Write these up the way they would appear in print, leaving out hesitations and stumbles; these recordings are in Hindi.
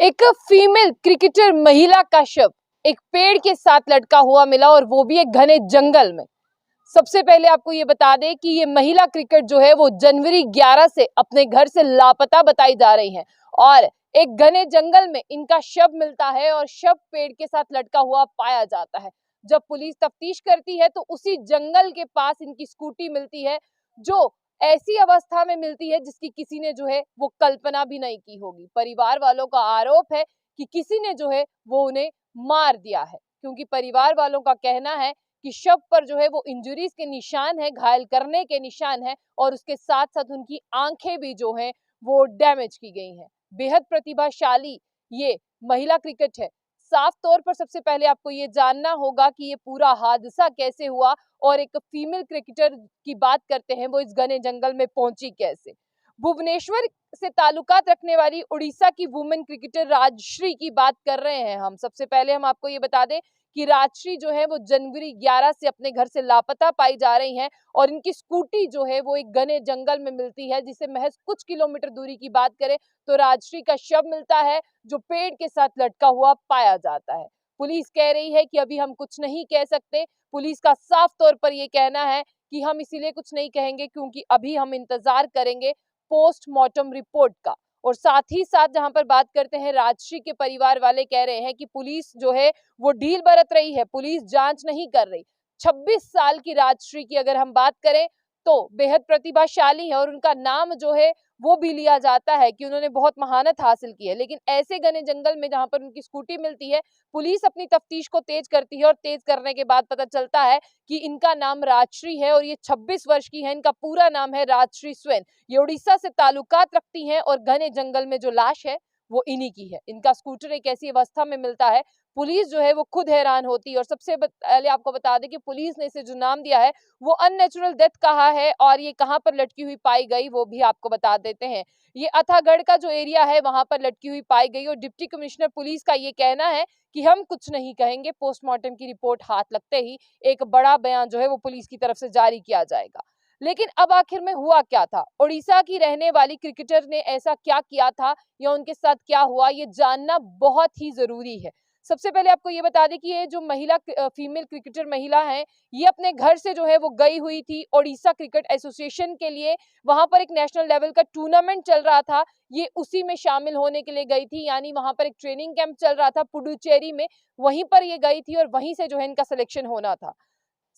एक फीमेल क्रिकेटर महिला का शव एक पेड़ के साथ लटका हुआ मिला और वो भी एक घने जंगल में। सबसे पहले आपको ये बता दें कि ये महिला क्रिकेट जो है वो जनवरी 11 से अपने घर से लापता बताई जा रही है और एक घने जंगल में इनका शव मिलता है और शव पेड़ के साथ लटका हुआ पाया जाता है। जब पुलिस तफ्तीश करती है तो उसी जंगल के पास इनकी स्कूटी मिलती है जो ऐसी अवस्था में मिलती है जिसकी किसी ने जो है वो कल्पना भी नहीं की होगी। परिवार वालों का आरोप है कि किसी ने जो है वो उन्हें मार दिया है, क्योंकि परिवार वालों का कहना है कि शव पर जो है वो इंजरीज के निशान है, घायल करने के निशान है और उसके साथ साथ उनकी आंखें भी जो है वो डैमेज की गई हैं। बेहद प्रतिभाशाली ये महिला क्रिकेट है। साफ तौर पर सबसे पहले आपको ये जानना होगा कि ये पूरा हादसा कैसे हुआ और एक फीमेल क्रिकेटर की बात करते हैं वो इस घने जंगल में पहुंची कैसे। भुवनेश्वर से ताल्लुकात रखने वाली उड़ीसा की वुमेन क्रिकेटर राजश्री की बात कर रहे हैं हम। सबसे पहले हम आपको ये बता दें कि राजश्री जो है वो जनवरी 11 से अपने घर से लापता पाई जा रही हैं और इनकी स्कूटी जो है वो एक घने जंगल में मिलती है, जिसे महज कुछ किलोमीटर दूरी की बात करें तो राजश्री का शव मिलता है जो पेड़ के साथ लटका हुआ पाया जाता है। पुलिस कह रही है कि अभी हम कुछ नहीं कह सकते। पुलिस का साफ तौर पर यह कहना है कि हम इसीलिए कुछ नहीं कहेंगे क्योंकि अभी हम इंतजार करेंगे पोस्टमार्टम रिपोर्ट का। और साथ ही साथ जहां पर बात करते हैं, राजश्री के परिवार वाले कह रहे हैं कि पुलिस जो है वो ढील बरत रही है, पुलिस जांच नहीं कर रही। 26 साल की राजश्री की अगर हम बात करें तो बेहद प्रतिभाशाली है और उनका नाम जो है वो भी लिया जाता है कि उन्होंने बहुत महानत हासिल की है। लेकिन ऐसे घने जंगल में जहां पर उनकी स्कूटी मिलती है, पुलिस अपनी तफ्तीश को तेज करती है और तेज करने के बाद पता चलता है कि इनका नाम राजश्री है और ये 26 वर्ष की है। इनका पूरा नाम है राजश्री स्वेन। ये उड़ीसा से ताल्लुकात रखती हैं और घने जंगल में जो लाश है वो इन्हीं की है। इनका स्कूटर एक ऐसी अवस्था में मिलता है, पुलिस जो है वो खुद हैरान होती है। और सबसे पहले आपको बता दें कि पुलिस ने इसे जो नाम दिया है वो अननेचुरल डेथ कहा है और ये कहां पर लटकी हुई पाई गई वो भी आपको बता देते हैं। ये अथागढ़ का जो एरिया है वहां पर लटकी हुई पाई गई और डिप्टी कमिश्नर पुलिस का ये कहना है कि हम कुछ नहीं कहेंगे, पोस्टमार्टम की रिपोर्ट हाथ लगते ही एक बड़ा बयान जो है वो पुलिस की तरफ से जारी किया जाएगा। लेकिन अब आखिर में हुआ क्या था? उड़ीसा की रहने वाली क्रिकेटर ने ऐसा क्या किया था या उनके साथ क्या हुआ, ये जानना बहुत ही जरूरी है। सबसे पहले आपको ये बता दें कि ये जो महिला फीमेल क्रिकेटर महिला है, ये अपने घर से जो है वो गई हुई थी ओडिशा क्रिकेट एसोसिएशन के लिए। वहां पर एक नेशनल लेवल का टूर्नामेंट चल रहा था, ये उसी में शामिल होने के लिए गई थी। यानी वहां पर एक ट्रेनिंग कैंप चल रहा था पुडुचेरी में, वहीं पर ये गई थी और वहीं से जो है इनका सिलेक्शन होना था।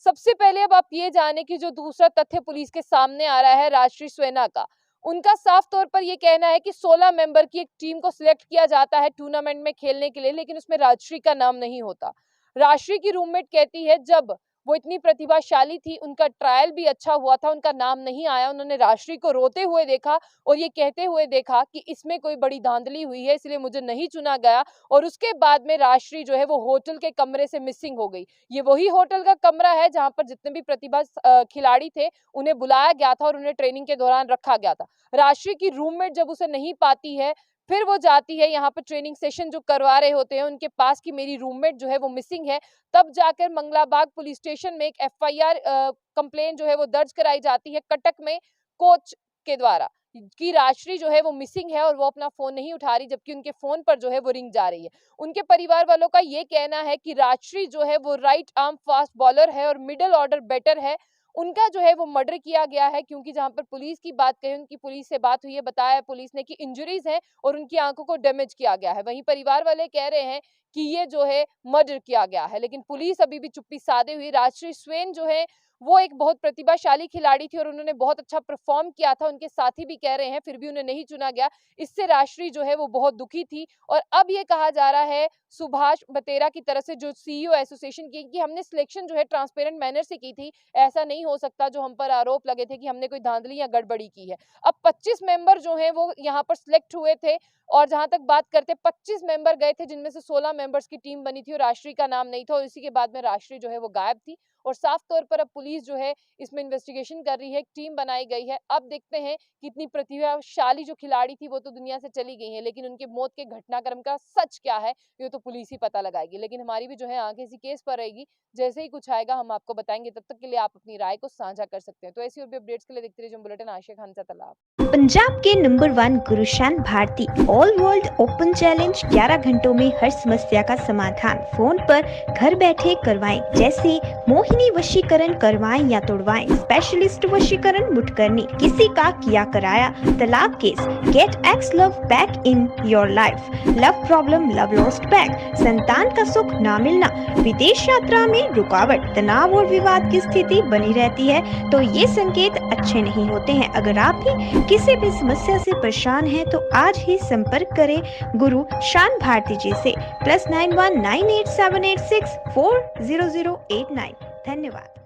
सबसे पहले अब आप ये जाने कि जो दूसरा तथ्य पुलिस के सामने आ रहा है राजश्री स्वेना का, उनका साफ तौर पर ये कहना है कि 16 मेंबर की एक टीम को सिलेक्ट किया जाता है टूर्नामेंट में खेलने के लिए, लेकिन उसमें राजश्री का नाम नहीं होता। राजश्री की रूममेट कहती है जब वो इतनी प्रतिभाशाली थी, उनका ट्रायल भी अच्छा हुआ था, उनका नाम नहीं आया। उन्होंने राजश्री को रोते हुए देखा और ये कहते हुए देखा कि इसमें कोई बड़ी धांधली हुई है इसलिए मुझे नहीं चुना गया। और उसके बाद में राजश्री जो है वो होटल के कमरे से मिसिंग हो गई। ये वही होटल का कमरा है जहां पर जितने भी प्रतिभा खिलाड़ी थे उन्हें बुलाया गया था और उन्हें ट्रेनिंग के दौरान रखा गया था। राजश्री की रूममेट जब उसे नहीं पाती है, फिर वो जाती है यहाँ पर ट्रेनिंग सेशन जो करवा रहे होते हैं उनके पास कि मेरी रूममेट जो है वो मिसिंग है। तब जाकर मंगलाबाग पुलिस स्टेशन में एक एफआईआर कंप्लेन जो है वो दर्ज कराई जाती है कटक में कोच के द्वारा कि राजश्री जो है वो मिसिंग है और वो अपना फोन नहीं उठा रही, जबकि उनके फोन पर जो है वो रिंग जा रही है। उनके परिवार वालों का ये कहना है कि राजश्री जो है वो राइट आर्म फास्ट बॉलर है और मिडिल ऑर्डर बैटर है। उनका जो है वो मर्डर किया गया है, क्योंकि जहां पर पुलिस की बात करें, उनकी पुलिस से बात हुई है, बताया पुलिस ने कि इंजरीज है और उनकी आंखों को डैमेज किया गया है। वहीं परिवार वाले कह रहे हैं कि ये जो है मर्डर किया गया है, लेकिन पुलिस अभी भी चुप्पी साधे हुई। राजश्री स्वेन जो है वो एक बहुत प्रतिभाशाली खिलाड़ी थी और उन्होंने बहुत अच्छा परफॉर्म किया था, उनके साथी भी कह रहे हैं, फिर भी उन्हें नहीं चुना गया। इससे राजश्री जो है वो बहुत दुखी थी और अब ये कहा जा रहा है सुभाष बतेरा की तरफ से, जो सीईओ एसोसिएशन की, कि हमने सिलेक्शन जो है ट्रांसपेरेंट मैनर से की थी, ऐसा नहीं हो सकता जो हम पर आरोप लगे थे कि हमने कोई धांधली या गड़बड़ी की है। अब 25 मेंबर जो हैं वो यहाँ पर सिलेक्ट हुए थे और जहां तक बात करते 25 मेंबर गए थे जिनमें से 16 मेंबर्स की टीम बनी थी और राजश्री का नाम नहीं था और इसी के बाद में राजश्री जो है वो गायब थी और साफ तौर पर अब पुलिस जो है इसमें इन्वेस्टिगेशन कर रही है, एक टीम बनाई गई है। अब देखते हैं कि इतनी प्रतिभाशाली जो खिलाड़ी थी वो तो दुनिया से चली गई है, लेकिन उनके मौत के घटनाक्रम का सच क्या है ये तो पुलिस ही पता लगाएगी। लेकिन हमारी भी जो है आंखें इसी केस पर रहेगी, जैसे ही कुछ आएगा हम आपको बताएंगे। तब तक के लिए आप अपनी राय को साझा कर सकते हैं। तो ऐसी और भी अपडेट्स के लिए देखते रहिए बुलेटिन। आशिया खान सा तालाब। पंजाब के नंबर 1 Gurushan Bharti all world open challenge 11 घंटों में हर समस्या का समाधान फोन पर घर बैठे करवाएं, जैसे मोहिनी वशीकरण करवाएं या तोड़वाएं, स्पेशलिस्ट वशीकरण मुठकरनी, किसी का किया कराया तलाक case, get ex love back in your life, love problem, love lost back, संतान का सुख ना मिलना, विदेश यात्रा में रुकावट, तनाव और विवाद की स्थिति बनी रहती है तो ये संकेत अच्छे नहीं होते हैं। अगर आप भी किसी भी समस्या से परेशान हैं तो आज ही संपर्क करें गुरु शान भारती जी से। +91 9878640089। धन्यवाद।